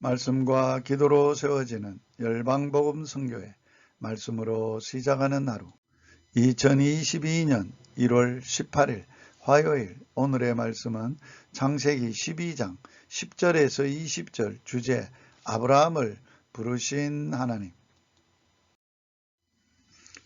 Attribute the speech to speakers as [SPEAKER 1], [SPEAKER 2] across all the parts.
[SPEAKER 1] 말씀과 기도로 세워지는 열방복음 선교회 말씀으로 시작하는 하루 2022년 1월 18일 화요일 오늘의 말씀은 창세기 12장 10절에서 20절 주제 아브라함을 부르신 하나님.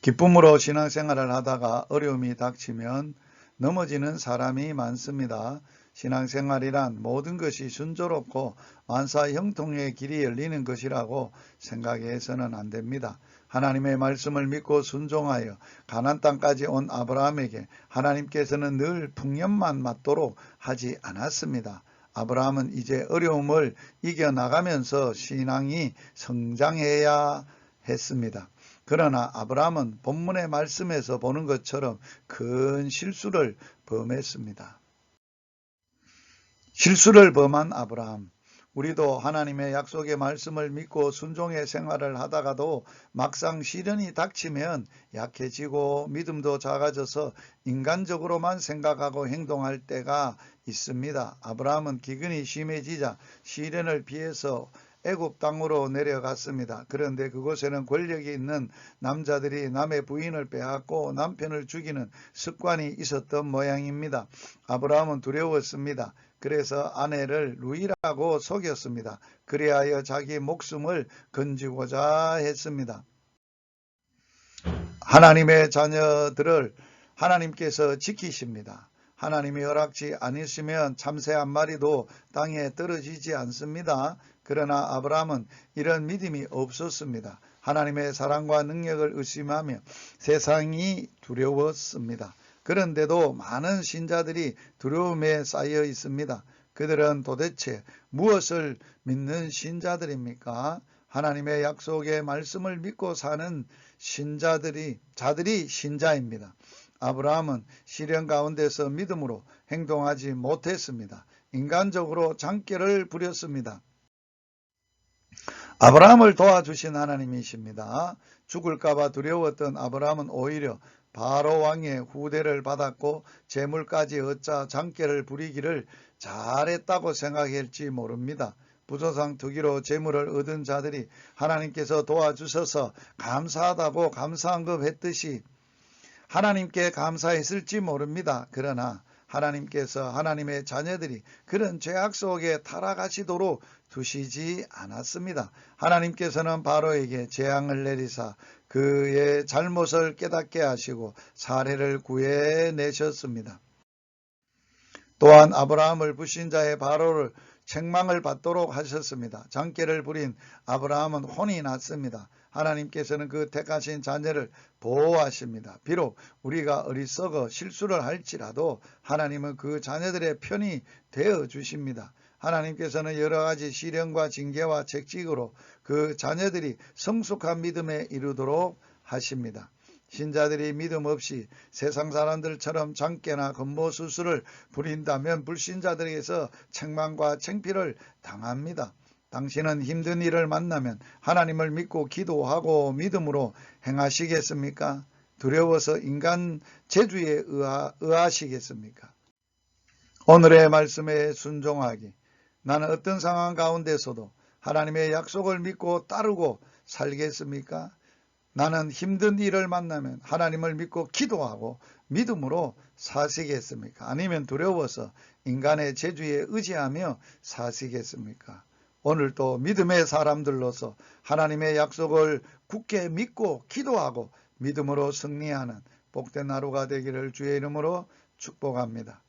[SPEAKER 1] 기쁨으로 신앙생활을 하다가 어려움이 닥치면 넘어지는 사람이 많습니다. 신앙생활이란 모든 것이 순조롭고 만사 형통의 길이 열리는 것이라고 생각해서는 안 됩니다. 하나님의 말씀을 믿고 순종하여 가나안 땅까지 온 아브라함에게 하나님께서는 늘 풍년만 맞도록 하지 않았습니다. 아브라함은 이제 어려움을 이겨나가면서 신앙이 성장해야 했습니다. 그러나 아브라함은 본문의 말씀에서 보는 것처럼 큰 실수를 범했습니다. 실수를 범한 아브라함. 우리도 하나님의 약속의 말씀을 믿고 순종의 생활을 하다가도 막상 시련이 닥치면 약해지고 믿음도 작아져서 인간적으로만 생각하고 행동할 때가 있습니다. 아브라함은 기근이 심해지자 시련을 피해서 애굽 땅으로 내려갔습니다. 그런데 그곳에는 권력이 있는 남자들이 남의 부인을 빼앗고 남편을 죽이는 습관이 있었던 모양입니다. 아브라함은 두려웠습니다. 그래서 아내를 루이라고 속였습니다. 그리하여 자기 목숨을 건지고자 했습니다. 하나님의 자녀들을 하나님께서 지키십니다. 하나님이 허락지 않으시면 참새 한 마리도 땅에 떨어지지 않습니다. 그러나 아브라함은 이런 믿음이 없었습니다. 하나님의 사랑과 능력을 의심하며 세상이 두려웠습니다. 그런데도 많은 신자들이 두려움에 쌓여 있습니다. 그들은 도대체 무엇을 믿는 신자들입니까? 하나님의 약속의 말씀을 믿고 사는 자들이 신자입니다. 아브라함은 시련 가운데서 믿음으로 행동하지 못했습니다. 인간적으로 장깨를 부렸습니다. 아브라함을 도와주신 하나님이십니다. 죽을까봐 두려웠던 아브라함은 오히려 바로 왕의 후대를 받았고 재물까지 얻자 장깨를 부리기를 잘했다고 생각할지 모릅니다. 부조상 투기로 재물을 얻은 자들이 하나님께서 도와주셔서 감사하다고 감사한급 했듯이 하나님께 감사했을지 모릅니다. 그러나 하나님께서 하나님의 자녀들이 그런 죄악 속에 타락하시도록 두시지 않았습니다. 하나님께서는 바로에게 재앙을 내리사 그의 잘못을 깨닫게 하시고 사례를 구해내셨습니다. 또한 아브라함을 불신자의 바로를 책망을 받도록 하셨습니다. 장깨를 부린 아브라함은 혼이 났습니다. 하나님께서는 그 택하신 자녀를 보호하십니다. 비록 우리가 어리석어 실수를 할지라도 하나님은 그 자녀들의 편이 되어 주십니다. 하나님께서는 여러 가지 시련과 징계와 책찍으로 그 자녀들이 성숙한 믿음에 이르도록 하십니다. 신자들이 믿음 없이 세상 사람들처럼 장깨나 건모술수를 부린다면 불신자들에게서 책망과 창피를 당합니다. 당신은 힘든 일을 만나면 하나님을 믿고 기도하고 믿음으로 행하시겠습니까? 두려워서 인간 재주에 의하시겠습니까? 오늘의 말씀에 순종하기. 나는 어떤 상황 가운데서도 하나님의 약속을 믿고 따르고 살겠습니까? 나는 힘든 일을 만나면 하나님을 믿고 기도하고 믿음으로 사시겠습니까? 아니면 두려워서 인간의 재주에 의지하며 사시겠습니까? 오늘도 믿음의 사람들로서 하나님의 약속을 굳게 믿고 기도하고 믿음으로 승리하는 복된 하루가 되기를 주의 이름으로 축복합니다.